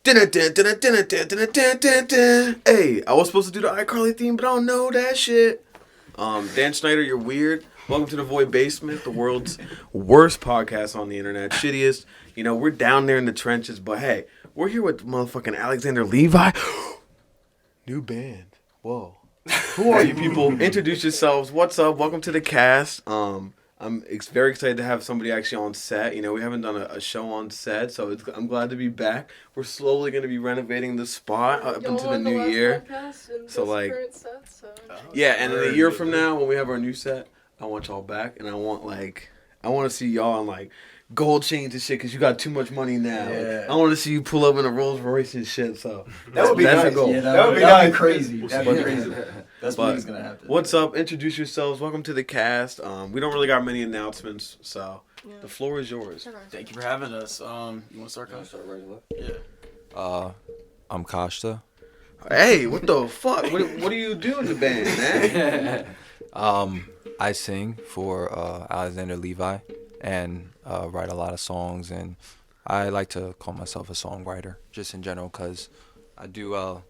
Hey, I was supposed to do the iCarly theme, but I don't know that shit. Dan Schneider, you're weird. Welcome to the Void Basement, the world's worst podcast on the internet. Shittiest. You know, we're down there in the trenches, but hey, we're here with motherfucking Alexander-Levi. New band. Whoa. Who are you people? Introduce yourselves. What's up? Welcome to the cast. I'm very excited to have somebody actually on set. You know, we haven't done a show on set, so I'm glad to be back. We're slowly going to be renovating the spot up into the new year. So like, yeah, and in a year from now, when we have our new set, I want y'all back, and I want to see y'all on like gold chains and shit, because you got too much money now. Yeah. I want to see you pull up in a Rolls Royce and shit. So that would be that's nice. a goal. Yeah, that would be crazy. That'd be crazy. That's what's gonna happen. What's up? Introduce yourselves. Welcome to the cast. We don't really got many announcements, so the floor is yours. Thank you for having us. You want to start? Start right away. Yeah. I'm Kashta. Hey, what the fuck? What do you do in the band, man? I sing for ALEXANDER-LEVI and write a lot of songs, and I like to call myself a songwriter just in general because I do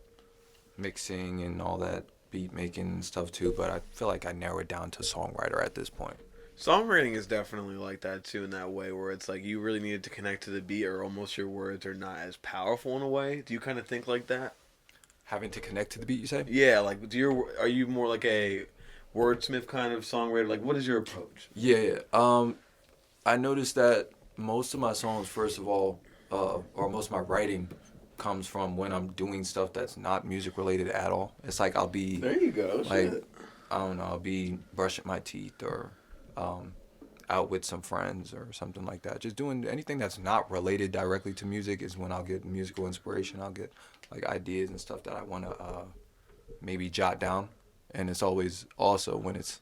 mixing and all that, beat making and stuff too, but I feel like I narrow it down to songwriter at this point. Songwriting is definitely like that too, in that way where it's like you really needed to connect to the beat, or almost your words are not as powerful in a way. Do you kind of think like that? Having to connect to the beat, you say? Yeah, like are you more like a wordsmith kind of songwriter? Like, what is your approach? Yeah. I noticed that most of my songs, first of all, or most of my writing comes from when I'm doing stuff that's not music related at all. It's like I'll be there you go. Like shit. I don't know, I'll be brushing my teeth or out with some friends or something like that. Just doing anything that's not related directly to music is when I'll get musical inspiration. I'll get like ideas and stuff that I want to maybe jot down. And it's always also when it's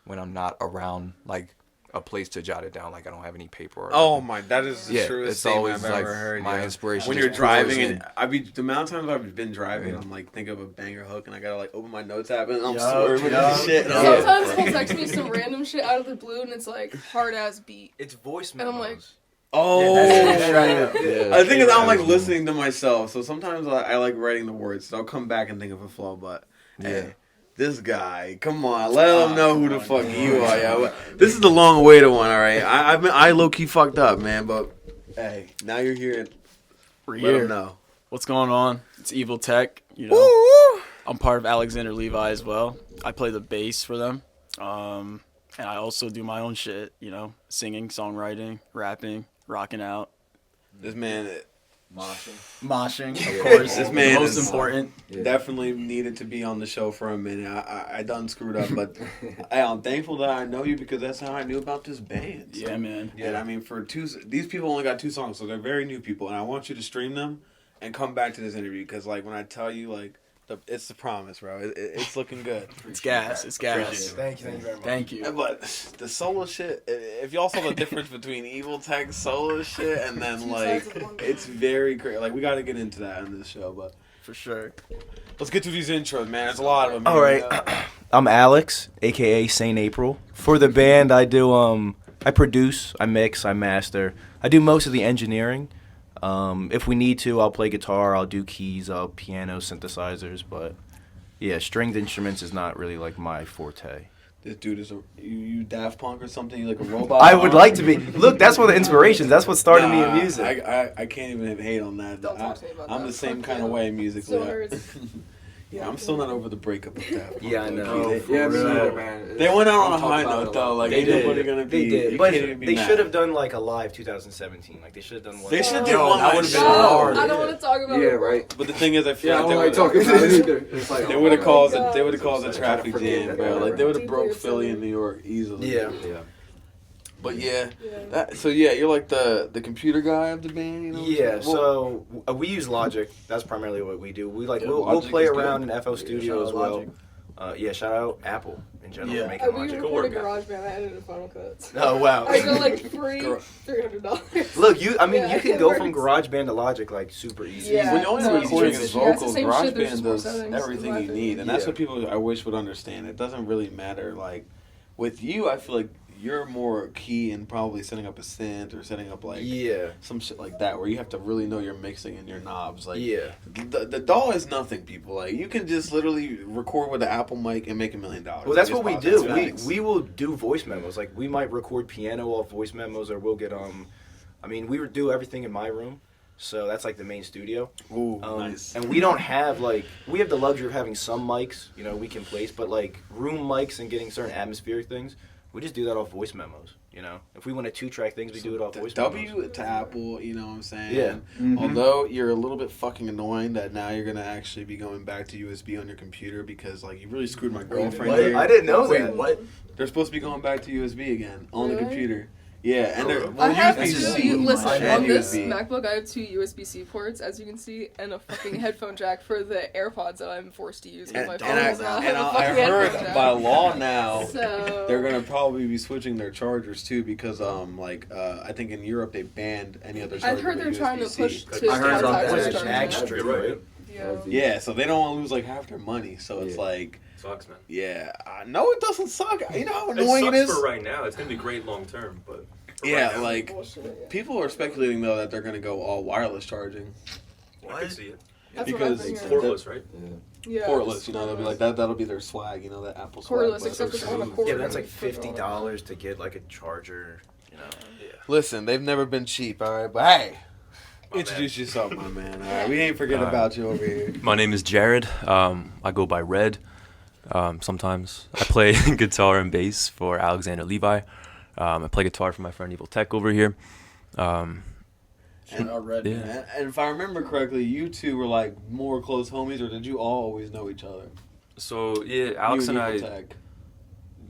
when I'm not around like a place to jot it down, like I don't have any paper. Oh my, that is the truest thing I've like ever heard. My inspiration. When you're driving, and the amount of times I've been driving, I'm like think of a banger hook, and I gotta like open my notes app, and I'm swerving and shit. Sometimes he'll text me some random shit out of the blue, and it's like hard ass beat. It's voice memos. And I'm like, oh, yeah. I think I'm like listening to myself. So sometimes I like writing the words. So I'll come back and think of a flow, but hey. This guy, come on, let him know who the fuck you are, yo. This is the long-awaited one, all right? I low-key fucked up, man, but hey, now you're here. We're let here. him know. What's going on? It's Evil Tech. You know, I'm part of Alexander-Levi as well. I play the bass for them, and I also do my own shit. You know, singing, songwriting, rapping, rocking out. This man. Moshing, of course. This man most important. Definitely needed to be on the show for a minute. I done screwed up, but I'm thankful that I know you, because that's how I knew about this band. So. Yeah, man. And I mean, these people only got 2 songs, so they're very new people, and I want you to stream them and come back to this interview, because like when I tell you, like it's the promise, bro. It's looking good. It's gas. It's gas. Thank you very much. Thank you. But the solo shit, if y'all saw the difference between Evil Tech solo shit and then like, it's very crazy. Like, we got to get into that on this show, but For sure. Let's get to these intros, man. There's a lot of them. All right. I'm Alex, a.k.a. Saint April. For the band, I do, I produce, I mix, I master. I do most of the engineering. If we need to, I'll play guitar, I'll do keys, I'll piano, synthesizers, but yeah, stringed instruments is not really like my forte. This dude is you Daft Punk or something? You like a robot? I would like to be. Look, that's one of the inspirations. That's what started me in music. I can't even hate on that. Don't talk to me about I'm that. the same kind of way musically. Still hurts. Yeah, I'm still not over the breakup of Daft Punk. Yeah, I know. Yeah, me neither, man. They went out on a high note, though. Like, ain't nobody gonna be. They did. You But can't even be they mad. should have done like a live 2017. Like they should have done one. They should have did Yo, one. that That would've would been hard. I don't want to talk about it. Yeah, right. But the thing is, I feel Yeah, I like don't like they talking about it either. It's like, They would have caused God. They would have caused a traffic jam, bro. Like they would have broke Philly and New York easily. Yeah. But yeah. So yeah, you're like the computer guy of the band. You know? Yeah, so we use Logic. That's primarily what we do. We like we'll Logic play is around good. in FL Studio as shout out well. Logic. Shout out Apple in general Yeah. for I making we Logic. recorded GarageBand. I edited Final Cuts. Oh wow! I go like $300. Look, you Yeah, can it go works. from GarageBand to Logic like super easy. Yeah. When only No, recording it's is just- yeah, it's the vocals, same shit, there's GarageBand just more does settings, everything in my you need, opinion. and that's Yeah. what people I wish would understand. It doesn't really matter. Like with you, I feel like you're more key in probably setting up a synth or setting up like some shit like that where you have to really know your mixing and your knobs. Like the DAW is nothing, people. Like you can just literally record with an Apple mic and make $1 million. Well, that's what we do. We will do voice memos. Like we might record piano off voice memos, or we'll get I mean, we would do everything in my room. So that's like the main studio. Ooh, nice. And we don't have we have the luxury of having some mics, you know, we can place, but like room mics and getting certain atmospheric things, we just do that off voice memos, you know. If we want to 2-track things, we do it off voice memos. W to Apple, you know what I'm saying? Yeah. Mm-hmm. Although you're a little bit fucking annoying that now you're gonna actually be going back to USB on your computer because like you really screwed my girlfriend here. I didn't know that. What? They're supposed to be going back to USB again on the computer. Yeah, and they're I have USB-C. listen, and on this USB. MacBook I have 2 USB-C ports, as you can see, and a fucking headphone jack for the AirPods that I'm forced to use with my phone. I heard by law now So they're gonna probably be switching their chargers too because I think in Europe they banned any other charger. I've heard they're trying to push to I heard about contactless that. charging. Right. Yeah. Yeah, so they don't want to lose like half their money. So it's like, Sucks, man. yeah, no, it doesn't suck. You know how annoying it is. For right now. It's gonna be great long term, but Yeah, now, like Bullshit, yeah. people are speculating though that they're gonna go all wireless charging. I can see it. That's because what I'm It's thinking. cordless, right? Yeah, Cordless, you know, they'll be like that. That'll be their swag, you know, that Apple swag. Cordless, but- except it's on a cord. Yeah, but that's like $50 to get like a charger, you know. Listen, they've never been cheap, all right. But hey, My introduce yourself, my man. All right, we ain't forgetting about you over here. My name is Jared. I go by Red. Sometimes I play guitar and bass for ALEXANDER-LEVI. I play guitar for my friend Evil Tech over here. And, and if I remember correctly, you two were like more close homies, or did you all always know each other? So yeah, Alex You and Evil I, Tech.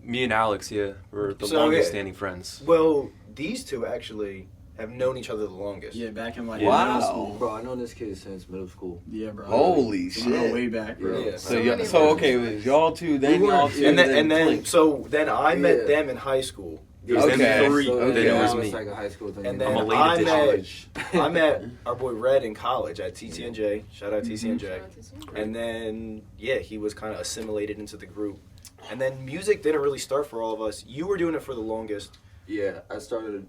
me and Alex, we're the So, longest yeah. standing friends. Well, these two actually have known each other the longest. Yeah, back in like Wow. middle school. Bro, I know this kid since middle school. Yeah, bro. Holy So we go shit! way back, bro. Yeah. So many so of okay, us. it was y'all two, then We were- y'all two, And then Blink. so then I met Yeah. them in high school. It was Okay. them three, So, then it was now me. it's like a high school thing. And I'm then a late I addition. met our boy Red in college at TCNJ. Shout out TCNJ. And then he was kind of assimilated into the group. And then music didn't really start for all of us. You were doing it for the longest. Yeah, I started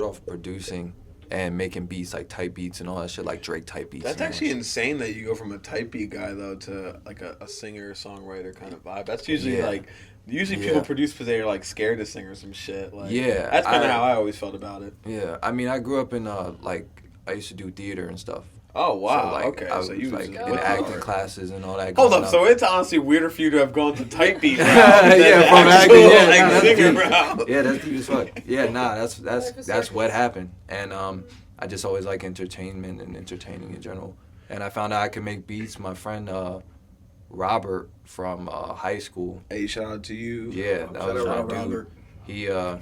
off producing and making beats, like type beats and all that shit, like Drake type beats. That's and all actually that shit. insane that you go from a type beat guy though to like a singer songwriter kind of vibe. That's usually Yeah. like people Yeah. produce because they're like scared to sing or some shit. Like Yeah, that's kind of I- how I always felt about it. Yeah, I mean, I grew up in like I used to do theater and stuff. Oh wow, So, like, okay, I was so you like was in acting classes and all that. Hold growing up, so it's honestly weirder for you to have gone to type beat route Yeah, than from actual, acting, yeah, like, nah, that's singer deep. route. Yeah, that's deep as fuck. Yeah, nah, Life is that's what circus. happened, and I just always like entertainment and entertaining in general. And I found out I could make beats. My friend Robert from high school. Hey, shout out to you. Yeah, that Shout was out my Robert. dude.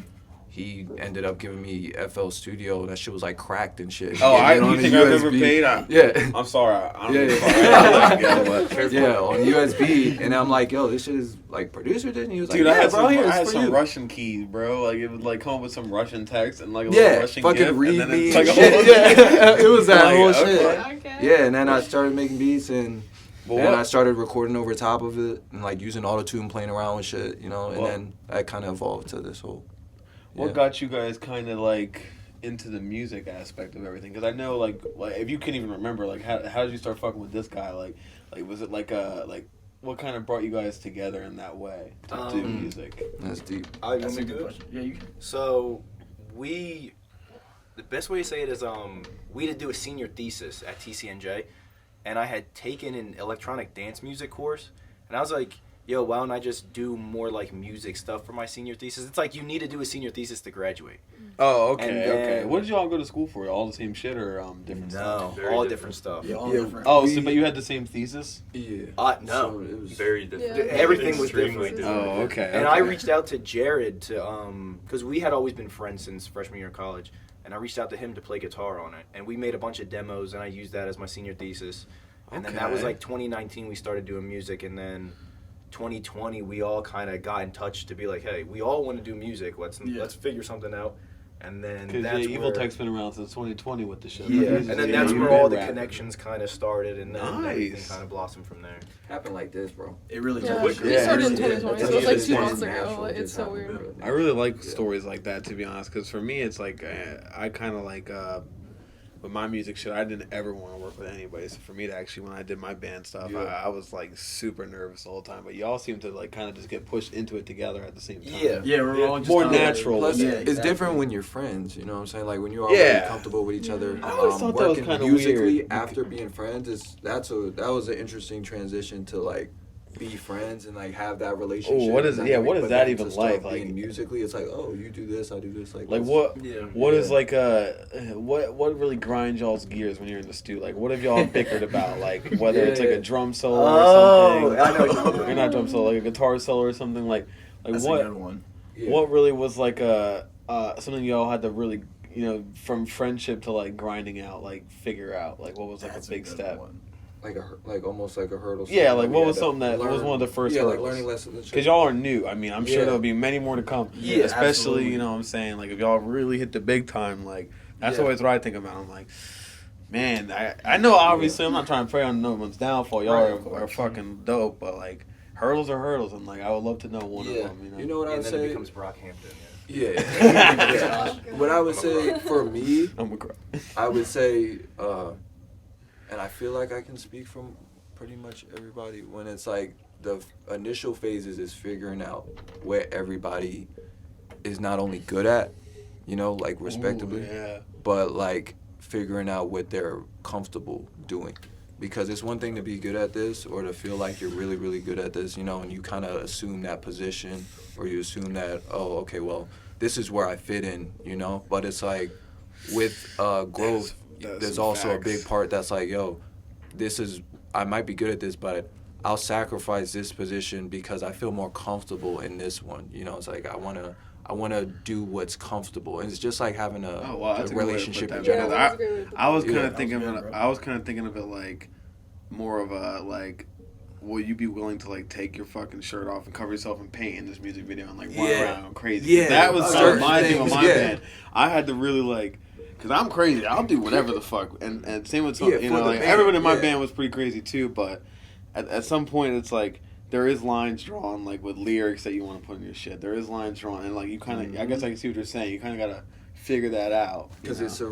He ended up giving me FL Studio. That shit was like cracked and shit. Oh, He gave me you on think a I've ever USB. paid? Yeah. I'm sorry. I don't Yeah, give a yeah. fuck. Yeah, on USB, and I'm like, yo, this shit is like producer did, and he was like, Dude, yeah, I had bro, some, here, I it's had for some you. Russian keys, bro. Like it would like come up with some Russian text and like a Yeah, little Russian fucking gif, read and then me it's and like a whole shit. Yeah, it was that Like, whole okay. shit. Okay. Yeah, and then I started making beats, and But then what- I started recording over top of it, and like using autotune, playing around with shit, you know, and Well- then that kind of evolved to this whole. What Yeah. got you guys kind of like into the music aspect of everything? Because I know like if you can even remember like how did you start fucking with this guy? Like was it like what kind of brought you guys together in that way to do music? That's deep. That's a good question. Yeah, you can. So the best way to say it is we did do a senior thesis at TCNJ, and I had taken an electronic dance music course, and I was like, yo, why don't I just do more like music stuff for my senior thesis? It's like you need to do a senior thesis to graduate. Oh, okay, And okay. then- What did y'all go to school for? All the same shit or different stuff? No, Very all different. different stuff. Yeah, all Yeah. different. Oh, so but you had the same thesis? Yeah. No. So it was Very different. Yeah. Everything was Extremely different. Oh, okay. And okay. I reached out to Jared to because we had always been friends since freshman year of college, and I reached out to him to play guitar on it, and we made a bunch of demos, and I used that as my senior thesis. And then that was Okay. like 2019 we started doing music, and then 2020 we all kind of got in touch to be like, hey, we all want to do music. Let's figure something out. And then Because that's Evil where, Tech's been around since 2020 with the show. yeah, and then that's you've where been all the rapping. connections kind of started, and then everything Nice. kind of blossomed from there. Happened like this, bro. It really Yeah, did. we Yeah, started in it really 2020, did. so it's like It's 2 just months ago. natural, It's just so happened, weird. bro. I really like stories like that, to be honest, because for me, it's like I kind of like with my music shit, I didn't ever want to work with anybody. So for me to actually, when I did my band stuff, Yeah. I was like super nervous the whole time. But y'all seem to like kind of just get pushed into it together at the same time. Yeah. Yeah, we're all just More kinda like- natural. Plus, Yeah, it's exactly. different when you're friends. You know what I'm saying? Like when you're already Yeah. comfortable with each other. I always thought that was working kinda musically weird. after being friends. That was an interesting transition to like be friends and like have that relationship. what is- and yeah, then, what is but that then even to start like? Like- being musically, it's like, oh, you do this, I do this. Like Like that's- what? Yeah. What is like what really grinds y'all's gears when you're in the studio? Like what have y'all bickered about? Like whether it's like a drum solo or something. I know what you're talking You're not drum solo, like a guitar solo or something. Like That's a what? good one. Yeah. What really was like something y'all had to really, from friendship to like grinding out, like figure out, like what was like That's a big good step? one. like almost like a hurdle. Yeah, something like we what had was to something that was learn. one of the first Yeah, like hurdles? learning lessons. Because y'all are new. I mean, I'm sure Yeah. there'll be many more to come. Yeah, Especially, absolutely. you know what I'm saying? Like, if y'all really hit the big time, like, that's Yeah. always what I think about. I'm like, man, I know obviously I'm not trying to pray on no one's downfall. Y'all Right, of are course. fucking dope, but, like, hurdles are hurdles, and, like, I would love to know one Yeah. of them, You know what I And would then it say? becomes Brockhampton. Yeah. Yeah. What I would say for me, I'm a cry. I would say, and I feel like I can speak from pretty much everybody, when it's like the initial phases is figuring out where everybody is not only good at, like respectably, Ooh, yeah. but like figuring out what they're comfortable doing. Because it's one thing to be good at this or to feel like you're really, really good at this, and you kind of assume that position or you assume that, oh, okay, well, this is where I fit in, But it's like with growth, That's there's some also facts. a big part that's like, yo, I might be good at this, but I'll sacrifice this position because I feel more comfortable in this one. It's like I wanna do what's comfortable, and it's just like having a Oh, wow, that's a good way to relationship put in that. Yeah, general. that's a great way to put I was Yeah, kind of that thinking was of good, it. bro. I was kind of thinking of it like more of a like, will you be willing to like take your fucking shirt off and cover yourself in paint in this music video and like run Yeah. around crazy? Yeah. That was Certain my thing with things, my yeah. band. I had to really like, cause I'm crazy. I'll do whatever the fuck. And same with some, Yeah, for the like band, everyone in my yeah. band was pretty crazy too. But at some point, it's like. There is lines drawn like with lyrics that you want to put in your shit. There is lines drawn, and like you kind of, I guess I can see what you're saying. You kind of gotta figure that out Because it's a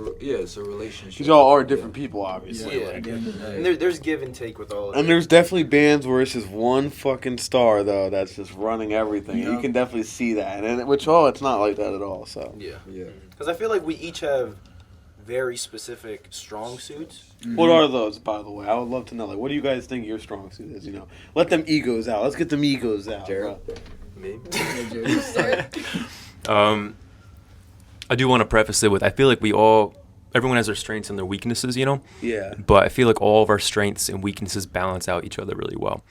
relationship. because y'all are different people, obviously. Yeah. Like, At the end of the day. And there's give and take with all of it. and there's definitely bands where it's just one fucking star though that's just running everything. And you Yeah. can definitely see that, and which it's not like that at all. So Yeah. Yeah. Because I feel like we each have very specific strong suits. what are those, by the way? I would love to know. Like, what do you guys think your strong suit is? Let them egos out. Let's get them egos out. Jared? Bro. Me? I do want to preface it with I feel like everyone has their strengths and their weaknesses, Yeah. but I feel like all of our strengths and weaknesses balance out each other really well.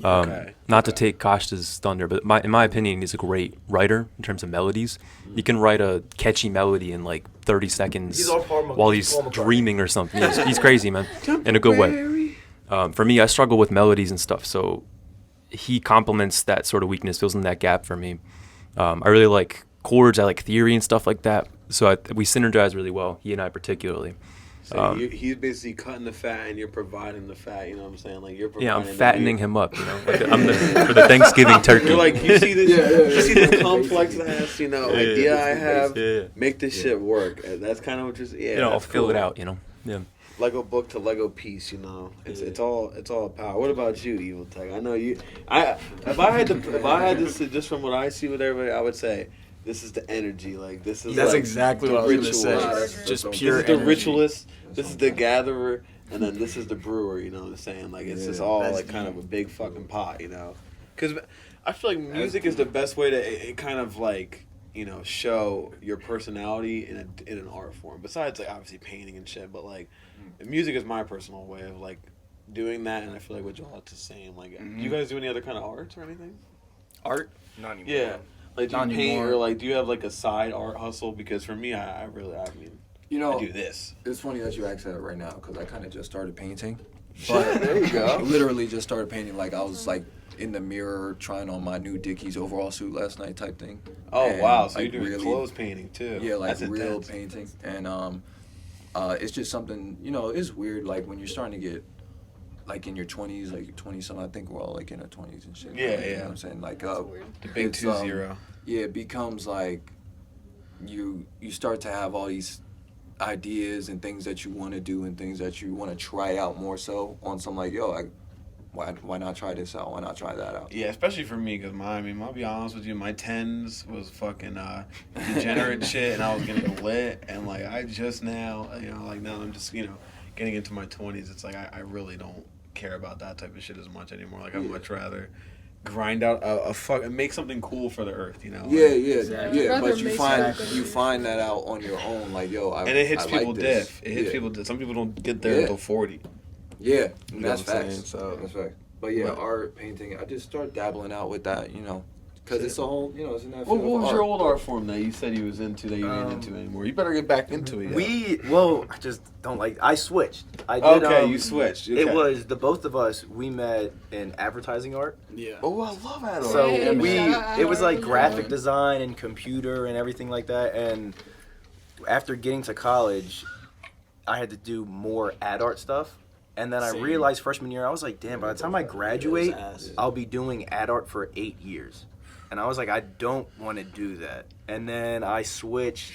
Okay. Not to take Kashta's thunder, but in my opinion, he's a great writer in terms of melodies. He can write a catchy melody in like 30 seconds He's all Paul while he's Paul McCartney. dreaming or something. He's crazy, man, in a good way. For me, I struggle with melodies and stuff, so he complements that sort of weakness, fills in that gap for me. I really like chords, I like theory and stuff like that, so we synergize really well, he and I particularly. So he's basically cutting the fat, and you're providing the fat. You know what I'm saying? Like you're providing. Yeah, I'm the fattening meat. him up, Like for the Thanksgiving turkey. You're like, you see this, you see this yeah. complex ass, idea I have. Yeah. Make this shit work. That's kind of what you're. Yeah, I'll that's fill cool. it out, Yeah. Lego book to Lego piece, It's all power. What about you, Evil Tech? I know you. If I had to say, just from what I see with everybody, I would say this is the energy. Like this is. That's like exactly the what I was gonna ritual. say. That's Just dope. pure This is the energy. ritualist. This is the gatherer, and then this is the brewer. You know what I'm saying? Like it's just all that's like kind of a big fucking pot. Because I feel like music is the best way to it kind of like show your personality in an art form. Besides like obviously painting and shit, but like music is my personal way of like doing that, and I feel like with y'all it's the same. Like, do you guys do any other kind of arts or anything? Art? Not anymore. Yeah. Like, do you Not paint anymore. or like do you have like a side art hustle? Because for me, I do this. It's funny that you asked that right now because I kind of just started painting. There you go. Literally just started painting. Like I was like in the mirror trying on my new Dickies overall suit last night type thing. Oh And, wow, so like, you're doing really- clothes painting too. Yeah, like That's real intense. painting. And it's just something, it's weird, like when you're starting to get like in your 20s, like 20 something, I think we're all like in our 20s and shit. Yeah, You know yeah. what I'm saying? Like That's weird. The big it's, 2-0. yeah, it becomes like you start to have all these ideas and things that you want to do and things that you want to try out more so on some like, why not try this out? Why not try that out? Yeah, especially for me, because I'll be honest with you, my 10s was fucking degenerate shit, and I was getting lit, and like I just now, now I'm just, getting into my 20s. It's like I really don't care about that type of shit as much anymore. Like I'd much rather grind out and make something cool for the earth, Yeah, Like, Exactly. yeah. I'd But rather you make find something. that out on your own, like and it hits I people like this. diff. It hits Yeah. people diff. Some people don't get there Yeah. until 40. Yeah, You know that's what I'm saying? facts. So- That's fact. But yeah, But- art, painting, I just start dabbling out with that, because it's a whole, it's in that What field of was your art. old art form that you said you was into that you ain't into anymore? You better get back into it. I just don't like. I switched. I did. Okay, you switched. Okay. It was the both of us. We met in advertising art. Yeah. Oh, I love that. So Hey, it was like shout out. graphic design and computer and everything like that. And after getting to college, I had to do more ad art stuff. And then I Same. realized freshman year, I was like, damn, by the time I graduate, ass. I'll be doing ad art for 8 years. And I was like, I don't want to do that. And then I switched.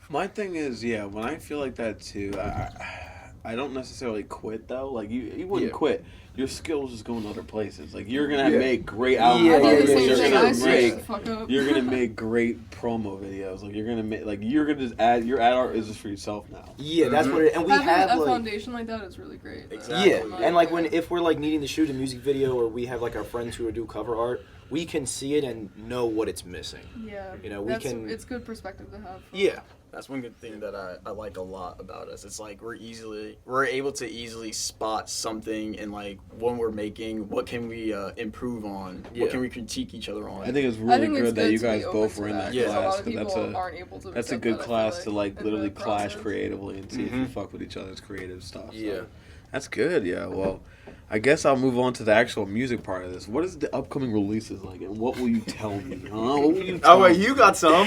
My thing is, when I feel like that too, I don't necessarily quit though. Like you wouldn't Yeah. quit. Your skills just go in other places. Like you're gonna Yeah. make great Yeah, album yeah, I did the covers. same You're thing. gonna I switched make. the fuck up. You're gonna make great promo videos. Like you're gonna just add your ad art is just for yourself now. Yeah, that's what it. And we Having have a like. foundation like that is really great. Exactly. Yeah, and like if we're like needing to shoot a music video or we have like our friends who do cover art, we can see it and know what it's missing. Yeah. We can. It's good perspective to have. Yeah. That's one good thing that I like a lot about us. It's like we're able to easily spot something and like when we're making, what can we improve on? Yeah. What can we critique each other on? I think it's I really think it's good that you to be guys open both to were in that Yeah. because a lot class. of 'Cause people aren't able to. that's a accept good that, I feel class to like in the literally clash process. creatively and see if you Mhm. fuck with each other's creative stuff. So Yeah. that's good. Yeah. Well, I guess I'll move on to the actual music part of this. What is the upcoming releases like, and what will you tell me? Huh? What will you tell Oh wait, me? you got some.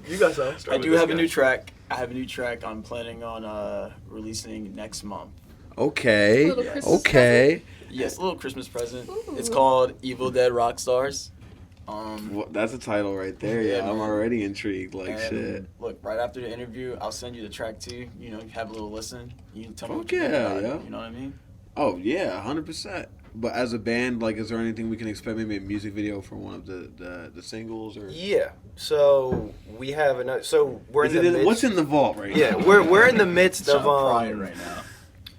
You got some. I do have a new track. I have a new track I'm planning on releasing next month. Okay. Little Christmas Okay. Yes, a little Christmas present. Ooh. It's called Evil Dead Rockstars. Well, that's a title right there. Yeah, Yeah, I'm man. already intrigued. Like And shit. Look, right after the interview, I'll send you the track too. Have a little listen. You can tell me what Fuck you think yeah, about yeah. it. You know what I mean? Oh yeah, 100%. But as a band, like, is there anything we can expect? Maybe a music video for one of the singles, or Yeah. So we have another. So we're Is in the it midst. what's in the vault right Yeah, now? we're in the midst So of I'm crying right now.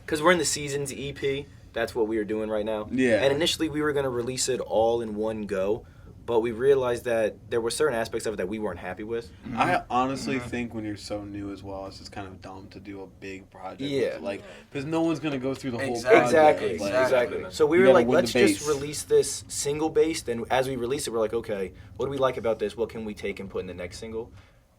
because we're in the seasons EP. That's what we are doing right now. Yeah. And initially we were gonna release it all in one go, but we realized that there were certain aspects of it that we weren't happy with. I honestly think when you're so new as well, it's just kind of dumb to do a big project. Yeah. Like, because no one's gonna go through the whole Exactly. project. Exactly. Like, Exactly. So we You were gotta like, win let's the just base. release this single based, and as we release it, we're like, okay, what do we like about this? What can we take and put in the next single?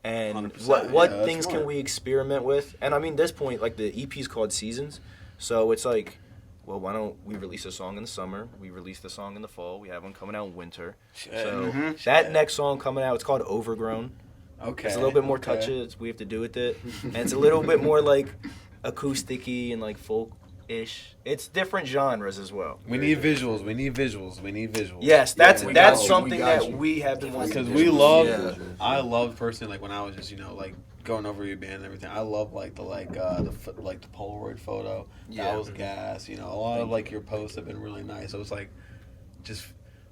And 100%, what yeah, that's things smart. can we experiment with? And I mean, this point, like the EP is called Seasons, so it's like, well, why don't we release a song in the summer? We release the song in the fall. We have one coming out in winter. So that next song coming out, it's called Overgrown. Okay. It's a little bit more okay. touches we have to do with it, and it's a little bit more like acoustic-y and like folk-ish. It's different genres as well. We need visuals. We need visuals. We need visuals. Yes, that's we that's got you, something we got that you. we have been wanting. Because to we do. love, Yeah. I love personally, like when I was just like going over your band and everything. I love like the Polaroid photo. Yeah. That was gas. A lot of like your posts have been really nice. So it's like, just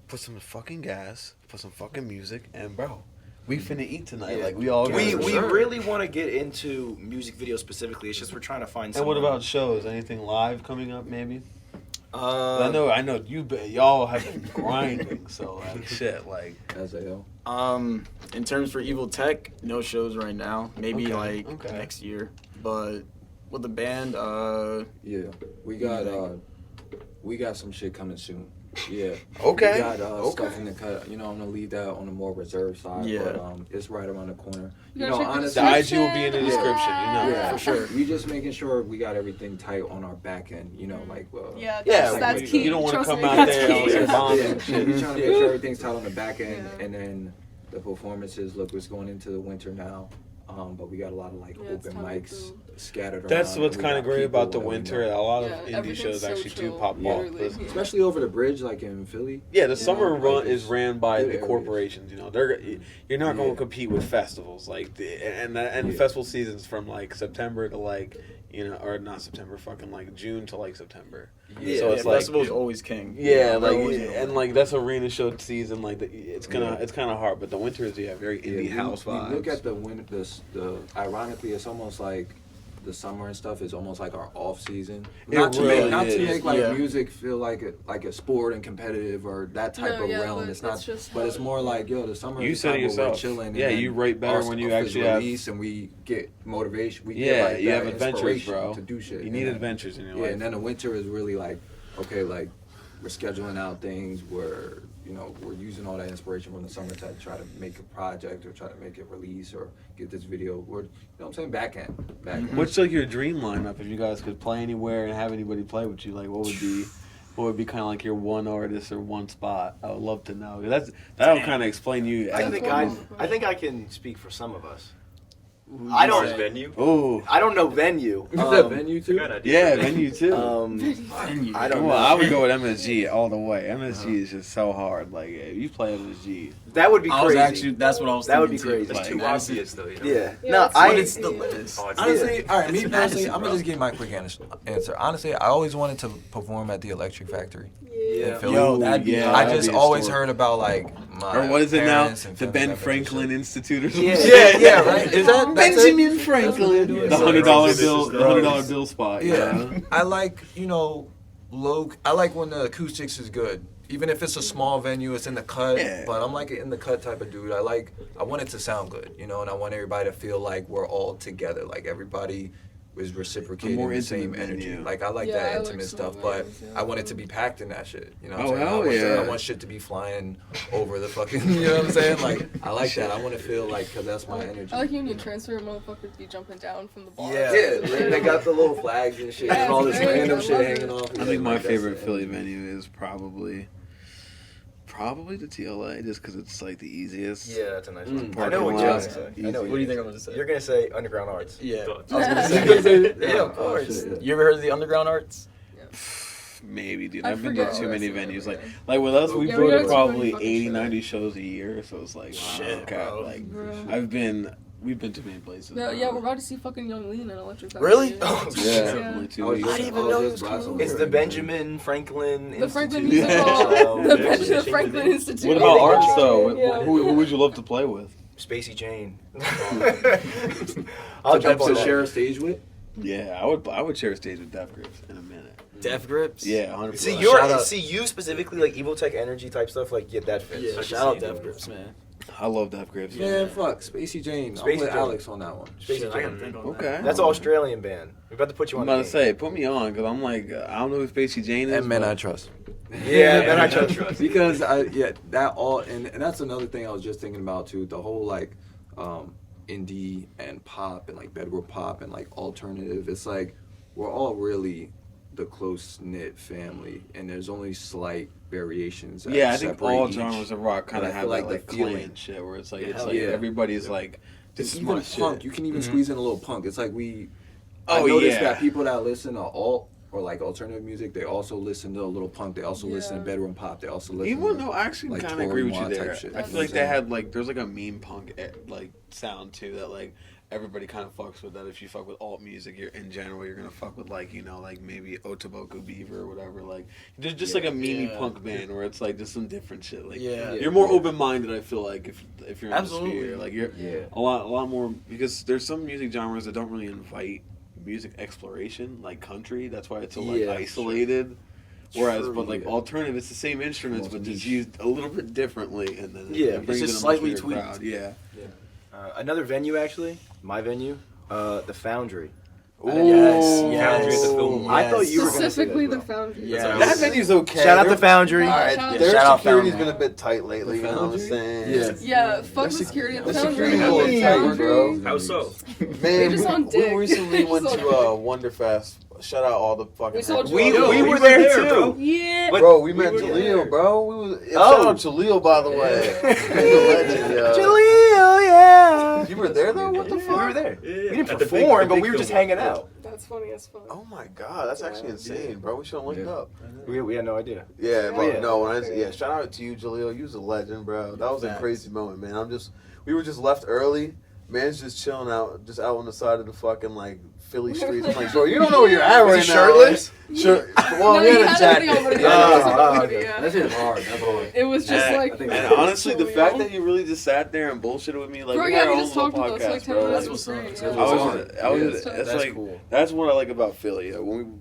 put some fucking gas, put some fucking music, and bro, we finna eat tonight. Yeah. Like we all. We gotta- we really want to get into music videos specifically. It's just we're trying to find. And what someone- about shows? Anything live coming up? Maybe. Uh, I know y'all have been grinding. So like shit, like. As a In terms for Evil Tech, no shows right now. Maybe Okay, like okay. next year. But with the band, yeah, we got some shit coming soon. Yeah. Okay. We got Okay. stuff in the cut. You know, I'm gonna leave that on the more reserved side. Yeah. But it's right around the corner. You You gotta know, check honestly. The IG will be in the description. You know. Yeah, for sure. We just making sure we got everything tight on our back end. You know, like Yeah, Yeah, that's you- key. you don't wanna Trust come me, out that's there on key. some bombs yeah, and shit. we trying to make sure everything's tight on the back end, Yeah. and then the performances. Look, it's going into the winter now. But we got a lot of like Yeah, it's open time mics to- scattered That's around. what's and we kind of got great people about the that we winter. know. A lot of Yeah, indie everything's shows so actually do chill, pop off. literally. But- Especially over the bridge, like in Philly. Yeah, the summer like, run it's is ran by good the areas. corporations. You know, you're not going to Yeah. compete with festivals like and Yeah. festival seasons from like September to like or not September, fucking like June to like September. Yeah, So it's like festival's always king. yeah, They're like always gonna and win. like that's arena show season. Like it's kind of hard, but the winter is very indie house we vibes. look at the winter. Ironically, it's almost like the summer and stuff is almost like our off season. It Not to really make like Yeah. music feel like a sport and competitive or that type No, of yeah, realm. but It's not, it's just but it's how- more like the summer. You is said it time where we're yourself. chilling. Yeah, and you then rate better our when you stuff is actually have- released and we get motivation. We Yeah, get like you that have adventures, inspiration bro. to do shit. You And need then- adventures in your Yeah, life. and then the winter is really like, okay, like we're scheduling out things where we're using all that inspiration from the summer to try to make a project or try to make it release or get this video. We're, you know what I'm saying, back end. What's like your dream lineup if you guys could play anywhere and have anybody play with you? Like, what would be kind of like your one artist or one spot? I would love to know. That'll kind of explain you. I think I can speak for some of us. I As far don't as venue. Oh, I don't know venue. Is that venue too? Good idea. yeah, venue too. I don't Well, know. I would go with MSG all the way. MSG is just so hard. Like, if you play MSG, That would be I was crazy. actually that's what I was. That would be thinking, crazy. too. It's too Like, obvious though. You know? Yeah. Yeah, No, it's I. But it's the list. Oh, it's Honestly, all right, me It's personally, Madison, I'm gonna bro. just give my quick answer. Honestly, I always wanted to perform at the Electric Factory. Yeah. in Philly. Yo, that'd be. Yeah, I that'd just be always historic. heard about like my or what is it now? parents and The family Ben members and Franklin shit. Institute or something? Yeah, right. Is that that's it? Benjamin Franklin, doing? the Yeah. $100 bill, This is the $100 bill spot. Yeah, I like I like when the acoustics is good. Even if it's a small venue, it's in the cut. Yeah. But I'm like an in the cut type of dude. I want it to sound good, and I want everybody to feel like we're all together. Like everybody was reciprocating more the same intimate energy. venue. Like I like Yeah, that I like intimate small stuff, but venues, yeah. I want it to be packed in that shit. You know what Oh, I'm saying? hell I yeah. want shit to be flying over the fucking. You know what I'm saying? Like I like that. I want to feel like because that's my energy. I like Union Transfer motherfuckers be jumping down from the bar. Yeah, they got the little flags and shit Yeah, and all this it's great. random I shit love hanging it. off. I think my Like, that's favorite it. Philly venue is probably the TLA, just because it's like the easiest. Yeah, that's a nice one. I Parking know what lot, you're gonna say. I know easy. What do you think I'm gonna say? You're gonna say Underground Arts. Yeah. Thoughts. I was gonna Yeah. say. Yeah, of Oh, course. shit, yeah. You ever heard of the Underground Arts? Maybe, dude. I I've been to forget too many what I said, venues. yeah. Like with us, we Yeah, go we to go to probably so many fucking 80, shows. 90 shows a year. So it's like, wow, Shit, okay. bro. Like, Bro. we've been to many places. Yeah, bro. yeah, we're about to see fucking Young Lean in Electric Factory. Really? Yeah. Oh, Yeah, Yeah. definitely 2 I was weeks. just- I didn't I even was know just it was last cool. week. It's the Benjamin Franklin The Franklin Institute. Music Hall. Oh, The yeah. Benjamin Franklin Institute. What about Yeah. arts though? Yeah. Who would you love to play with? Spacey Jane. I'll I'll jump on to that. share a stage with. Yeah, I would share a stage with Death Grips in a minute. Death Grips. Yeah, 100%. See, Shout out. you specifically like Evil Tech Energy type stuff. Like, yeah, that fits. Yeah. I Shout out see Death it. Grips, man. I love Death Grips. Man, fuck Spacey Jane. I'm Spacey with Jane. Alex on that one. Spacey Shit, I Jane. gotta think on Okay. that. That's an Australian band. We're about to put you I'm on. about to the say, put me on, because I'm like, I don't know who Spacey Jane is. And men but- I trust. game. Yeah, man, I trust. Because that all and that's another thing I was just thinking about too. The whole like indie and pop and like bedroom pop and like alternative. It's like we're all really the close knit family, and there's only slight variations. That Yeah, I think separate all each. genres of rock kind But of I have feel that like like the clan feeling- shit, where it's like Yeah, it's hell like yeah. everybody's like It's this even smart punk. shit. You can even Mhm. squeeze in a little punk. It's like we. Oh, I noticed yeah. that people that listen to alt or like alternative music, they also listen to a little punk. They also listen to Yeah. bedroom pop. They also listen. Even to, though I actually like, kind of agree with you Tory Moore there. type shit. I feel like they had like there's like a meme punk like sound too that like everybody kind of fucks with. That if you fuck with alt music, you're in general you're gonna fuck with like like maybe Otoboku Beaver or whatever. Like there's just like a meme Yeah. punk band where it's like just some different shit. Like Yeah. you're more open minded. I feel like if you're in Absolutely. the sphere, like you're Yeah. a lot more because there's some music genres that don't really invite music exploration like country. That's why it's so like Yeah, isolated. Whereas, True, but like yeah. alternative, it's the same instruments, but just used a little bit differently, and then Yeah, it brings it's in just a much slightly bigger tweaked. crowd. Yeah. Another venue, actually, my venue, the Foundry. Yes. Foundry at the Fillmore. I thought you were gonna say Specifically that, the Foundry. Yeah. That venue's okay. Shout out to Foundry. All right, Yeah. their Shout out security's Foundry. been a bit tight lately. You know what I'm saying? Yeah, fuck the security at the The Foundry. security Foundry. was tight, bro. How so? Man, just on we dick. recently went Just to on Wonderfest. Shout out all the fucking. We saw heads. Jaleel. We were there too. bro. Yeah. Bro, we met were Jaleel, there. bro. We was, Oh. shout out Jaleel, by the way. He's a legend, yo. Jaleel, yeah. You were there though? What the We fuck? were there. Yeah, We didn't at the perform, big but we were just Fillmore. hanging out. That's funny as fuck. Oh my god, that's actually insane, bro. We should have linked up. We had no idea. Yeah, but Yeah. no, shout out to you, Jaleel. You was a legend, bro. That was a crazy moment, man. We were just left early. Man's just chilling out, just out on the side of the fucking like Philly streets. I'm like, bro, you don't know where you're at right Was now. he shirtless? Sure. Well, No, he he had a had jacket. everything on, but he Yeah. had Oh, hoodie, yeah. That shit's hard. That's hard. It was just like. And honestly, the fact that you really just sat there and bullshitted with me, like, Bro, we yeah, had our he own just little talked with us podcast, like 10 bro. minutes. That's Was great. I was, That's that's like, cool. that's what I like about Philly.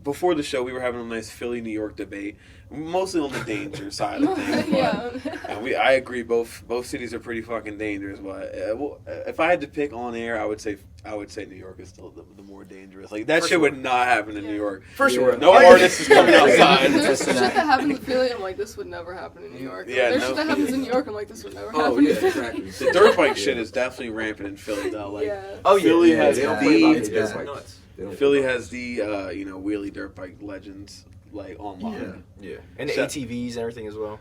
Before the show, we were having a nice Philly-New York debate, mostly on the danger side of things. Yeah. And I agree, both cities are pretty fucking dangerous. But if I had to pick on air, I would say New York is still the more dangerous. Like that shit would not happen in New York. For sure. No artist is coming outside. There's shit that happens in Philly, I'm like, this would never happen in New York. Yeah, There's no. shit that happens in New York, I'm like, this would never Oh, happen yeah, in Philly. exactly. The dirt bike shit is definitely rampant in Philly though. Like Yeah. Oh yeah. Philly has they don't the play about It's it, yeah. nuts. They don't Philly play about has the wheelie dirt bike legends like online. Yeah. And the So- ATVs and everything as well.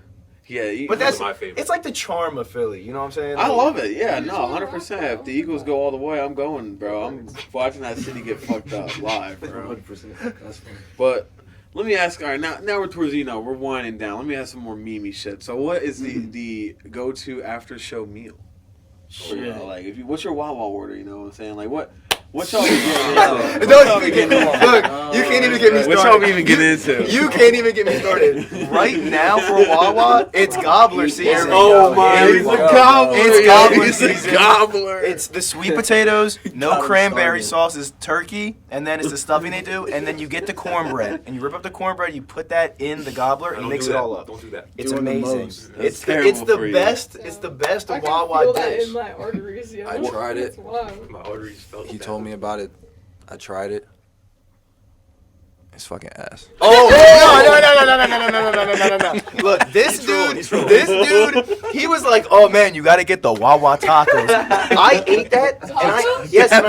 Yeah, But Those that's are my favorite. it's like the charm of Philly. You know what I'm saying? I Like, love it. Yeah, no, 100%. If the Eagles go all the way, I'm going, bro. I'm watching that city get fucked up live, it. bro. 100%. That's funny. But let me ask. All right, now we're towards we're winding down. Let me ask some more memey shit. So, what is the go-to after show meal? For you, like, what's your Wawa order? You know what I'm saying? Like, what y'all be getting into? No, What y'all be getting into? Look, you can't even get me What started. y'all even get into? You can't even get me started. Right now for Wawa, it's gobbler season. Oh my! It's He's a gobbler. It's yo. gobbler He's season. a gobbler. It's the sweet potatoes, no I'm cranberry starving. sauce is turkey, and then it's the stuffing they do, and then you get the cornbread, and you rip up the cornbread, you put that in the gobbler, and Don't mix do it that. all up. Don't do that. It's Doing the amazing. most. That's It's terrible the for you. best. It's the best I can Wawa feel that dish. in my arteries, yo. I tried it. It's wild. My arteries felt He bad. told me about it. I tried it. It's fucking ass. Oh no! Look, this dude, he was like, "Oh man, you got to get the Wawa tacos." I ate that, and I ate and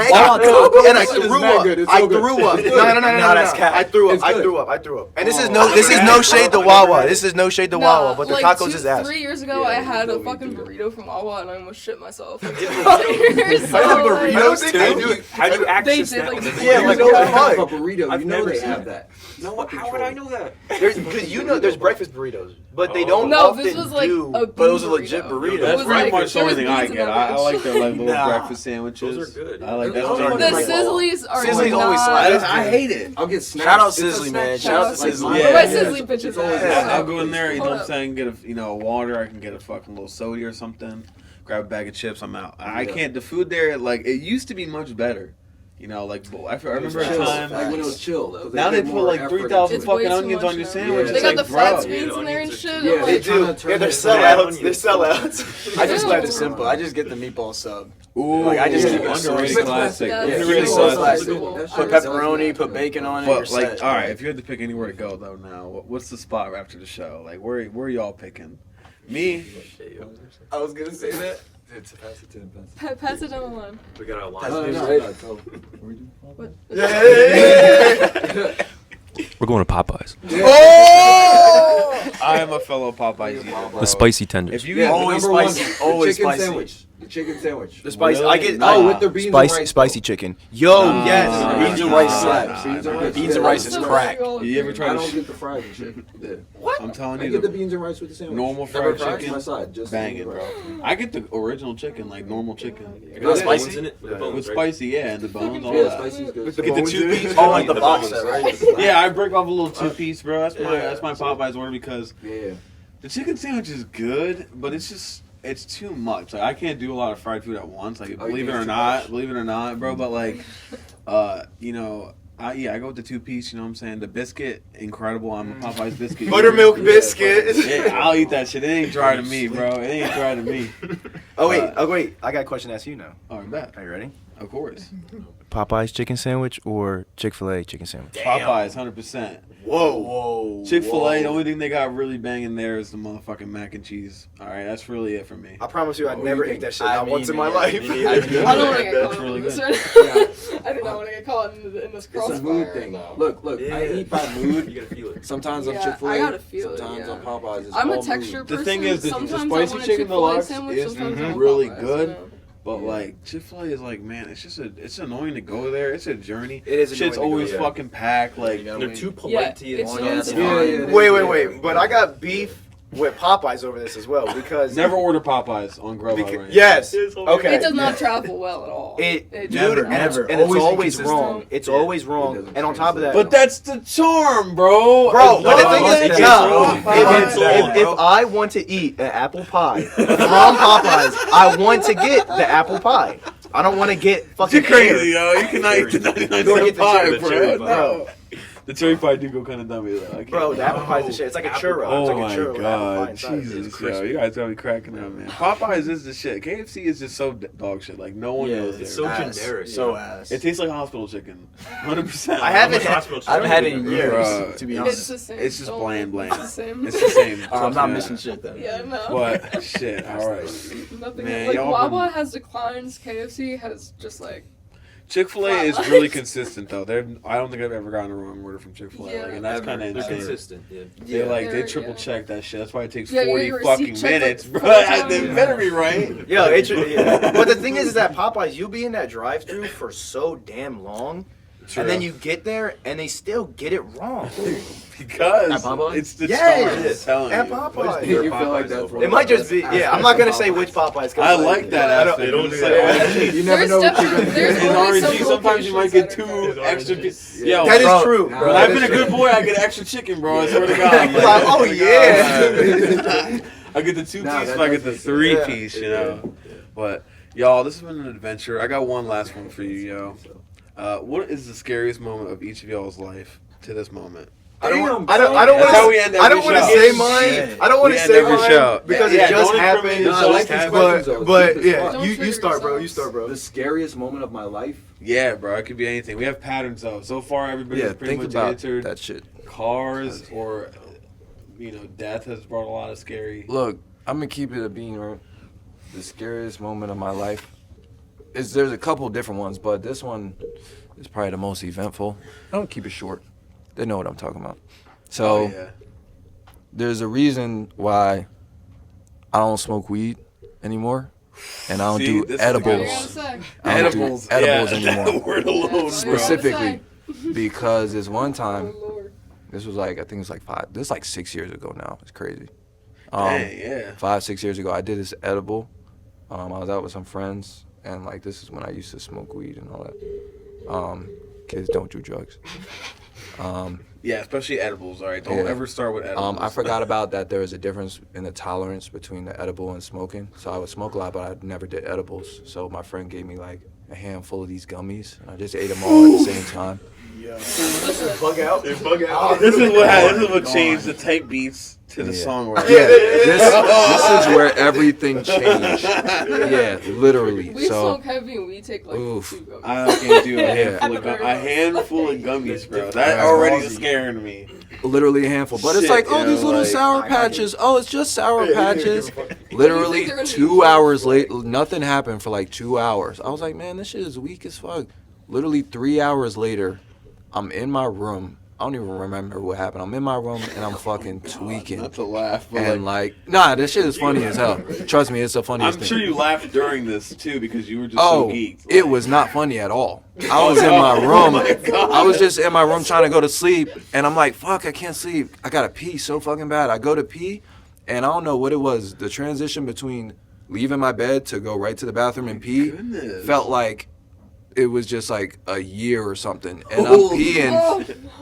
I threw up. I threw up. No, that's cat. I threw up. I threw up. And this is no shade to Wawa. This is no shade to Wawa, but the like tacos is ass. 3 years ago, Yeah, I you had a totally fucking do. burrito from Wawa, and I almost shit myself. So, burritos too? How do you access They did, that? like, Yeah, like You what know the have a fuck? burrito. I've You know never they seen have that. that. No, how would I know that? There's breakfast burritos, but they don't No, often this was like do. a but those are burrito. legit It burritos. That's was pretty like- much the there only was thing I beans in get. that I bitch. like their like little Nah. breakfast sandwiches. Those are good. I like that. Those Those are The good. Sizzlies are Sizzlies not. always slap. I hate it. I'll get snacks. Shout out It's a Sizzly, snack man. shop. Shout out to Like, Sizzly. mine- Yeah. My Yeah. Sizzly bitches It's always ass. I'll go in there, you know Hold what I'm up. saying, get a water, I can get a fucking little soda or something, grab a bag of chips, I'm out. I can't, the food there, like, it used to be much better. You know, like, I remember a Chill. time, Like when it was chill. 'cause now they put put more like effort 3,000 It's into it. way fucking too onions much on your now. sandwich. They It's got like, the flat bro. screens in there and shit. Yeah, I'm they like, do. Yeah, they're sellouts. They're sellouts. I just like it simple. I just get the meatball sub. Ooh, Like, I just yeah, keep it underrated so classic. Yeah, Underrated it's so classic. classic. Put pepperoni, put bacon on it. But you're like, set. all right, if you had to pick anywhere to go though, now what's the spot after the show? Like, where are y'all picking? Me, I was gonna say that. Pass it to him. pass it down the line. We got our No, line. no, no, tell him. What? We're going to Popeyes. I am a fellow Popeyes eater. bro. The spicy tenders. If you Yeah, get Always number spicy, one, the always chicken spicy. sandwich. The chicken sandwich. The spicy. Really? I get Oh, with the beans and spicy, rice. spicy chicken. Yo, Nah, yes, nah, beans and nah, rice nah, slaps. nah, Beans and nah. rice. Beans and rice is crack. You ever I try to? don't get the fries and shit. Yeah. I'm telling I you, get the the beans and rice with the sandwich. normal Never fried fries, chicken, my side, just banging, rice. bro. I get the original chicken, like normal chicken. Not spicy? in it? With the With bones, right? spicy, yeah, and the bones, all Yeah, that. spicy is good. With the Get the bones 2 in it? piece. Oh, like the The box bones. set, right? Yeah, I break off a little 2-piece, bro. That's my Popeyes order because Yeah. the chicken sandwich is good, but it's too much. Like I can't do a lot of fried food at once. Like Oh, believe it it's or too not, bro. But like, you know, I go with the 2-piece. You know what I'm saying? The biscuit, incredible. I'm a Popeyes biscuit. Buttermilk eater. biscuit. Yeah, I'll eat that shit. It ain't dry to me, bro. It ain't dry to me. Oh wait, I got a question to ask you now. All right, bet. Are you ready? Of course. Popeye's chicken sandwich or Chick-fil-A chicken sandwich? Popeyes, 100%. Whoa. Chick-fil-A, the only thing they got really banging there is the motherfucking mac and cheese. All right, that's really it for me. I promise you, I'd Oh, never you ate that shit I not mean, once in my yeah, life. me neither. I don't want to get That's caught really in good. this. I do not want to get caught in this It's crossfire. a mood thing. though. Look, I eat by mood. You gotta feel it. Sometimes I'm Yeah, Chick-fil-A. I gotta feel it, Sometimes yeah. I'm Popeyes. It's I'm all a texture mood. The person. thing is, the Sometimes I spicy want a chicken Chick-fil-A deluxe sandwich, is sometimes I want really Popeyes, good. yeah. But like Chick-fil-A is like, man, it's annoying to go there. It's a journey. It is Shit's annoying to go always there. fucking packed. Like They're too polite Yeah, to you. it's Oh, really that's fine. fine. Wait. But I got beef with Popeyes over this as well because never order Popeyes on Grubhub. Because, right? yes. It Okay. does not travel well at all. Dude, Never, and it's Always always inconsistent. wrong. It's always wrong. doesn't And on top of that, But that's the charm, bro. bro, It's but the not thing like is, that. if I want to eat an apple pie from Popeyes, I want to get the apple pie. I don't want to get fucking You're crazy, yo. You cannot eat the 99 Go cent get the pie, cherry bro. pie. No. The cherry pie do go kind of dummy, though. I can't- Bro, the apple pie is the shit. It's like a churro. Oh It's like my a churro with apple pie god, inside. Jesus, yo, you guys gotta be cracking up, man. Popeyes is the shit. KFC is just so dog shit. Like no one Yeah, goes there. it's so Ass. generic. So ass. It tastes like hospital chicken, 100%. I haven't had. I haven't had it in years, Bruh. to be It's honest. the same. It's just Don't- bland. It's the same. It's the same. I'm not Yeah. missing shit then. Yeah, no. But shit, all right. Nothing. Man, Like y'all Wawa been- has declines. KFC has just like. Chick-fil-A is really consistent though. I don't think I've ever gotten a wrong order from Chick-fil-A. Yeah. Like, and that's kind of They're insane. consistent. Yeah. They They're- triple check that shit. That's why it takes Yeah, 40 your fucking receipt check, minutes, like, bro. 4 times. They better be right. Yo, yeah. But the thing is that Popeyes, you'll be in that drive-through for so damn long, True. and then you get there and they still get it wrong. Because At Popeyes? it's the Yes, charm. I'm telling at you. Popeyes. You feel like that's It might just be. Yeah, I'm not gonna say which Popeyes. 'cause, I like that I don't- aspect. They don't It's do like, that. RNG. You never There's know what you're definitely- gonna there's get. In always RNG, some sometimes you might locations get that are two good. extra. Oranges. Yo, That is bro, true. Nah, bro. when That I've is been a true. good boy, I get extra chicken, bro. I swear to God. You're like, oh, yeah. I get the 2 Nah, piece, that but I get does the make 3 sense. piece, you know. But y'all, this has been an adventure. I got one last one for you, yo. What is the scariest moment of each of y'all's life to this moment? I don't That's how we end I don't every want to show. say mine. I don't want We to end say every mine show. because Yeah, it just don't happened. incriminate No, I like these questions, though. But Deep as yeah, fuck. Don't you trigger start, bro. You yourselves. start, bro. The scariest moment of my life? Yeah, bro. It could be anything. We have patterns, though. So far, everybody's Yeah, pretty think much about answered that shit. cars or, death has brought a lot of scary. Look, I'm gonna keep it a bean, right? The scariest moment of my life there's a couple different ones, but this one is probably the most eventful. I'll keep it short. They know what I'm talking about. So Oh, yeah. there's a reason why I don't smoke weed anymore, and I don't See, do this is What are you edibles. gonna say? I don't do Edibles. edibles yeah, anymore. That word alone, Yeah, bro. Specifically, because this one Oh time, Lord. this was like, I think it was like 6 years ago now. It's crazy. Dang, yeah. 5-6 years ago, I did this edible. I was out with some friends, and like this is when I used to smoke weed and all that. Kids don't do drugs. Yeah, especially edibles, all right? Don't Yeah. ever start with edibles. I forgot about that. There is a difference in the tolerance between the edible and smoking. So I would smoke a lot, but I never did edibles. So my friend gave me like a handful of these gummies, and I just ate them all at the same time. Bug out. Bug out. This is what changed the type beats to the Yeah. song right Yeah, this is where everything changed. Yeah, literally. We So smoke heavy and we take like Oof. 2 gummies. I can't do a Yeah. handful of gummies, bro. That That's already crazy. is scaring me. literally a handful. But it's Shit, like, oh, you these know, little like- sour patches. Oh, it's just sour patches. What do Literally you think they're 2 gonna hours late, nothing happened for like 2 hours. I was like, man, this shit is weak as fuck. Literally 3 hours later, I'm in my room. I don't even remember what happened. I'm in my room and I'm fucking tweaking. Not to laugh, but And like, nah, this shit is funny as hell. Trust me, it's the funniest I'm thing. sure you laughed during this too because you were just Oh, so geeked. it was not funny at all. I was in my room. I was just in my room trying to go to sleep, and I'm like, fuck, I can't sleep. I gotta pee so fucking bad. I go to pee, and I don't know what it was. The transition between leaving my bed to go right to the bathroom and pee Goodness. felt like it was just like a year or something. And Holy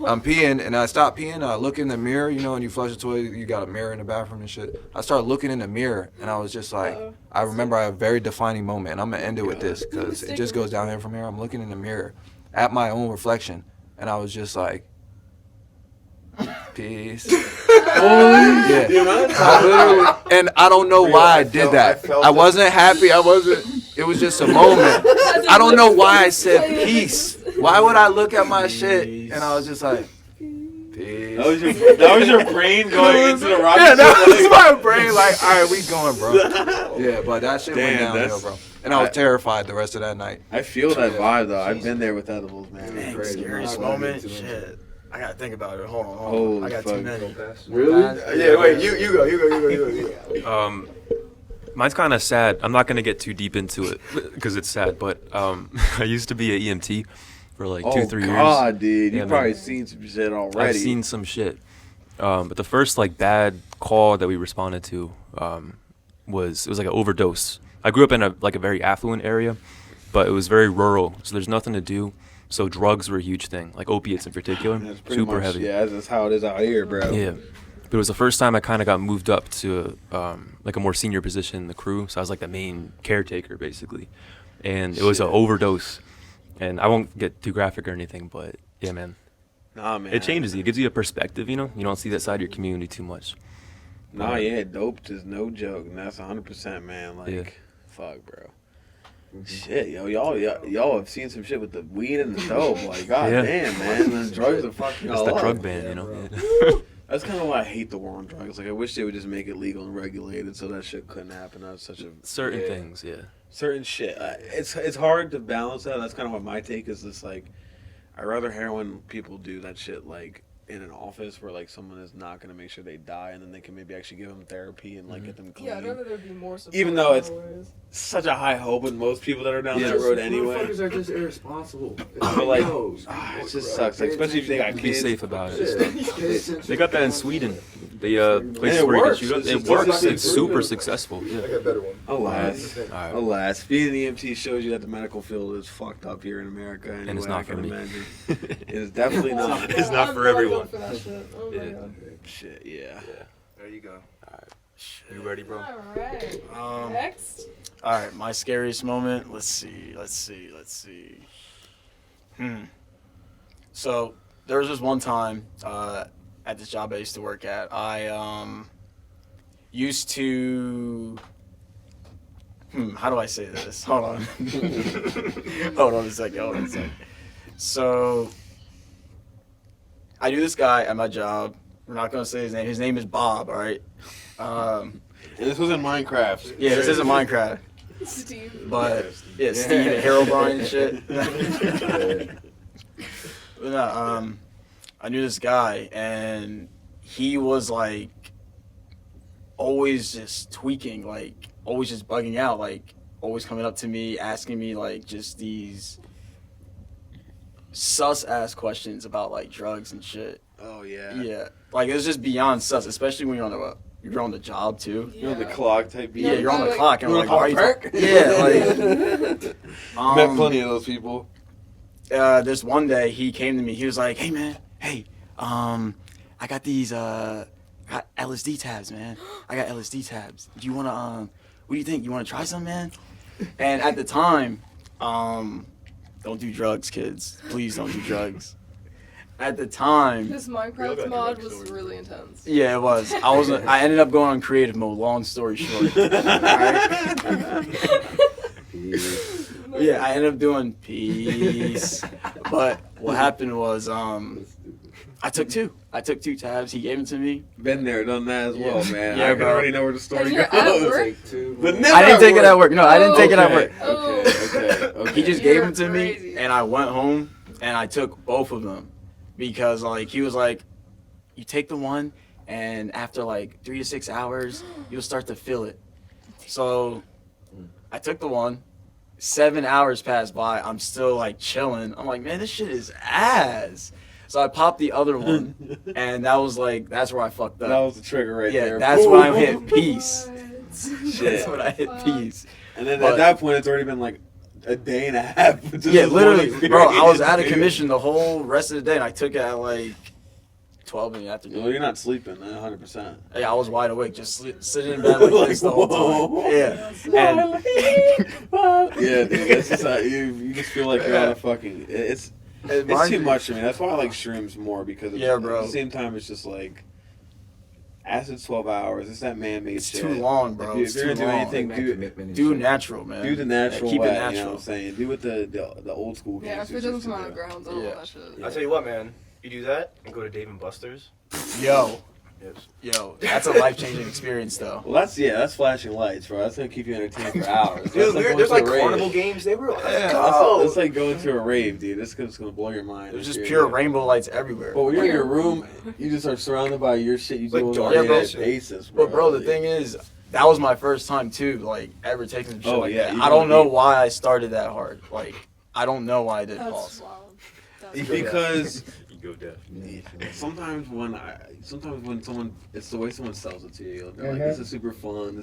I'm peeing, and I stop peeing. I look in the mirror, and you flush the toilet, you got a mirror in the bathroom and shit. I started looking in the mirror, and I was just like, I remember I had a very defining moment, and I'm gonna end it with this because it just goes down here from here. I'm looking in the mirror at my own reflection, and I was just like, peace. Yeah. I literally, and I don't know why I did that. I wasn't happy. It was just a moment. I don't know why I said peace. Why would I look at my shit and I was just like, peace. That was your brain going into the rocket. Yeah, that was my brain. Like, all right, we going, bro. Yeah, but that shit went downhill, bro. And I was terrified the rest of that night. I feel that vibe though. I've been there with edibles, man. Dang, Crazy. scariest moment. Shit. I gotta think about it. Hold on. Holy I got fuck. too many. Really? Yeah, wait. You go. Mine's kind of sad. I'm not gonna get too deep into it because it's sad. But I used to be an EMT for like 2-3 years. Oh God, dude, Yeah, you probably man. seen some shit already. I've seen some shit. But the first like bad call that we responded to was like an overdose. I grew up in a very affluent area, but it was very rural, so there's nothing to do. So drugs were a huge thing, like opiates in particular, That's pretty super much, heavy. Yeah, that's how it is out here, bro. Yeah. But it was the first time I kind of got moved up to like a more senior position in the crew. So I was like the main caretaker, basically. And it was an overdose. And I won't get too graphic or anything, but yeah, man. Nah, man. It changes you. It gives you a perspective, you know? You don't see that side of your community too much. Nah, yeah, dope is no joke, and that's 100%, man. Like, Yeah. fuck, bro. Shit, y'all have seen some shit with the weed and the dope. Like, god Yeah. damn, man. The drugs are fucking It's all the up. drug ban, you know? That's kind of why I hate the war on drugs. Like, I wish they would just make it legal and regulated so that shit couldn't happen. That's such a Certain things, yeah. certain shit. It's hard to balance that. That's kind of what my take is. Just like, I'd rather heroin people do that shit like in an office where like someone is not gonna make sure they die, and then they can maybe actually give them therapy and like get them clean. Yeah, I'd rather there be more support. Even though it's always. such a high hope with most people that are down that Just road anyway. Motherfuckers are just irresponsible. But like, Knows. it just sucks. Like, especially if they got Be kids. safe about it. Yeah. They got that in Sweden. They places it where you can works. shoot up. It's It just works. like It's super successful. Yeah. I got a better one. Alas, Alright. alas, being an EMT shows you that the medical field is fucked up here in America. Anyway, And it's not I for can me. imagine. It is definitely not. It's not I'm for not everyone. going for that shit. Oh my Yeah. god. Shit, yeah. There you go. You ready, bro? Alright. Next. All right, my scariest moment. Let's see. So there was this one time at this job I used to work at. I used to. How do I say this? Hold on. Hold on a second. So I knew this guy at my job. We're not gonna say his name. His name is Bob. All right. And this was in Minecraft. Yeah, this isn't Minecraft. Steve. But yeah, Steve and Harold Bryan and shit. But no, I knew this guy, and he was like always just tweaking, like always just bugging out, like always coming up to me, asking me like just these sus ass questions about like drugs and shit. Oh yeah. Yeah, like it was just beyond sus, especially when you're on the job too. You know the clock type. Yeah, you're on the like, clock, and I'm you like, wanna why are you? pop a perk? Yeah, like. Met plenty of those people. This one day he came to me. He was like, "Hey man, I got these got LSD tabs, man. I got LSD tabs. Do you wanna what do you think? You wanna try some, man?" And at the time, don't do drugs, kids. Please don't do drugs. At the time, This Minecraft mod was really intense. yeah, it was. I ended up going on creative mode. Long story short. Alright? Yeah, I ended up doing peace. But what happened was, I took two. I took 2 tabs. He gave them to me. Been there, done that as well, man. Yeah, I can bro. already know where the story And you're at goes. work? But never I didn't take it at work. No, I didn't take it at Okay. work. Okay. He just gave them to You're me, crazy. and I went home and I took both of them because like he was like, you take the one, and after like 3 to 6 hours, you'll start to feel it. So I took the one. 7 hours passed by. I'm still like chilling. I'm like, man, this shit is ass. So I popped the other one, and that's where I fucked up. That was the trigger right yeah, there. that's Boom. when I hit peace. Shit. That's when I hit peace. And then But- at that point, it's already been like a day and a half. Just Yeah, this literally, one bro. I was experience, out of dude. commission the whole rest of the day, and I took it at like 12 in the Well, afternoon. you're not sleeping, 100%. Yeah, I was wide awake, just sitting in bed like this the whole Whoa. time. Yeah, and Yeah, dude, that's just how you just feel like you're on a fucking. It's too much for me. That's why I like shrooms more because Yeah, bro. at the same time it's just like Acid's 12 hours. It's that man-made It's shit. too long, bro. If It's you're too gonna do long. anything, That do commitment and Do shit. natural, man. do the natural keep way. it You know natural. what I'm saying? Do what the old school Yeah, gangsters if it used doesn't to come out of do. grounds, I don't Yeah. want that shit. Yeah. I tell you what, man. You do that and go to Dave and Buster's. Yo, Yes. that's a life-changing experience, though. Well, that's flashing lights, bro. That's gonna keep you entertained for hours. That's Dude, going there's to like a rave. carnival games. They were like, That's like going to a rave, dude. It's gonna blow your mind. There's If just you're pure there. rainbow lights everywhere. But when you're in your room, you just are surrounded by your shit you Like do on a dark day-to-day shit. basis, bro. But bro, the thing is, that was my first time too, like ever taking some shit Oh, like yeah, that. you I don't know really- why I started that hard. Like, I don't know why I did That's pause. wild. That's because Ego death. sometimes when someone, it's the way someone sells it to you. They're like, this is super fun.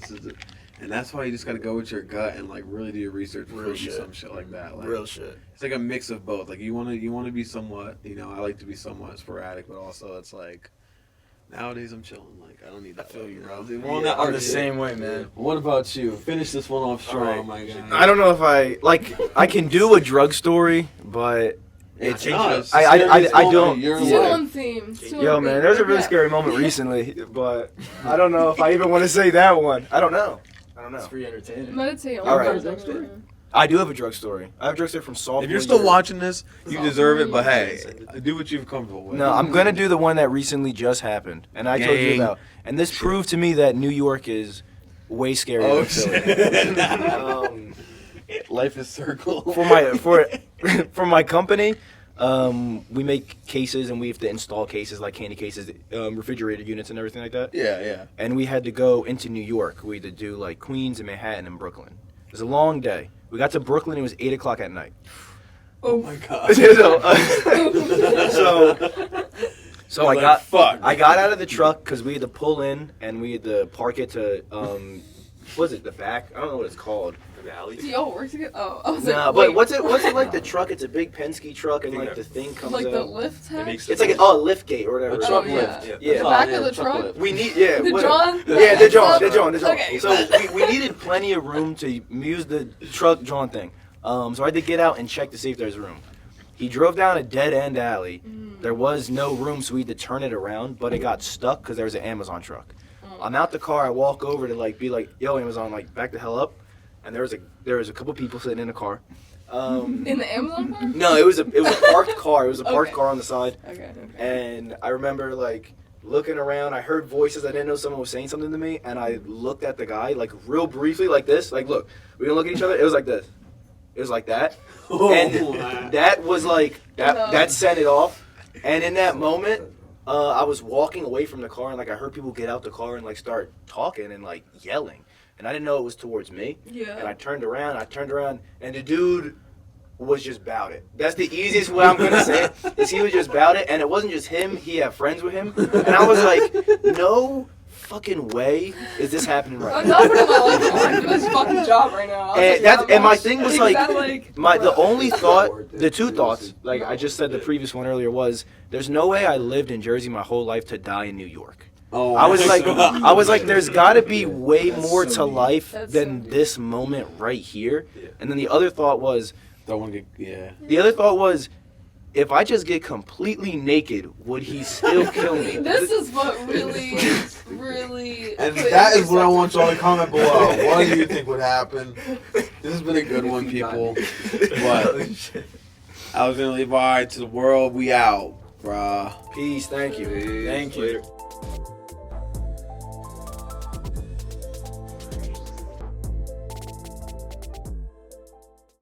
And that's why you just gotta go with your gut and like really do your research before Real you do shit. some shit like that. Like, Real shit. it's like a mix of both. Like you wanna be somewhat, I like to be somewhat sporadic, but also it's like nowadays I'm chilling. Like I don't need that. I feel you, bro. Dude, we're Yeah, on that I'm art the shit. same way, man. What about you? Finish this one off strong, Alright. my guy. I don't know if I can do a drug story, but It's it not. It's I scary don't. You're It's Yeah. like, on theme. It's too Yo, on man, theme. there was a really Yeah. scary moment recently, but I don't know if I even want to say that one. I don't know. It's free entertainment. Meditate on All right. the drug story. I do have a drug story. I have a drug story from sophomore if you're still year. watching this, you Sophomore deserve it. But year. hey, do what you're comfortable with. No, I'm gonna do the one that recently just happened, and I told you Gang. about. And this proved to me that New York is way scarier Oh than Philly. shit! Um, Life is circle. for my company, we make cases and we have to install cases like candy cases, refrigerator units and everything like that. Yeah. And we had to go into New York. We had to do like Queens and Manhattan and Brooklyn. It was a long day. We got to Brooklyn. It was 8:00 at night. Oh my god. So You're I like, got fuck. I got out of the truck because we had to pull in and we had to park it to what is it, the back? I don't know what it's called. Do y'all work together? Oh, I was Nah, like, but wait. what's it like the truck? It's a big Penske truck and like the thing comes Like the out. lift tag? It's like a lift gate or whatever. A truck Oh, lift. yeah. Yeah. The back of the truck truck? lift. We need The whatever. John? Yeah, the John. Okay. So we needed plenty of room to use the truck John thing. So I had to get out and check to see if there's room. He drove down a dead end alley. There was no room, so we had to turn it around, but it got stuck because there was an Amazon truck. I'm out the car. I walk over to like be like, "Yo, Amazon, like back the hell up." And there was a couple people sitting in a car. In the Amazon car? No, it was a parked car. It was a parked Okay. car on the side. Okay. And I remember like looking around. I heard voices. I didn't know someone was saying something to me. And I looked at the guy like real briefly, like this. Like, look, we gonna look at each other. It was like this. It was like that. And that was like that. No. That set it off. And in that moment, I was walking away from the car and like I heard people get out the car and like start talking and like yelling. And I didn't know it was towards me. Yeah. And I turned around, and the dude was just about it. That's the easiest way I'm gonna say it, is he was just about it, and it wasn't just him, he had friends with him. And I was like, no fucking way is this happening right I'm now. not putting my life on for this fucking job right now. I was And like, that's yeah, and my boss. thing was Is like that, the only thought, the two thoughts, like I just said the previous one earlier was, there's no way I lived in Jersey my whole life to die in New York. Oh, I was like, there's got to be way more to life That's than so deep. this moment right here. And then the other thought was, Don't want to get, yeah. the other thought was, if I just get completely naked, would he still kill me? This is what really. And put that into is what I perspective. want y'all to comment below. What do you think would happen? This has been a good one, people. But Alexander Levi, to the world, we out, bruh. Peace, thank you. Thank you. Later.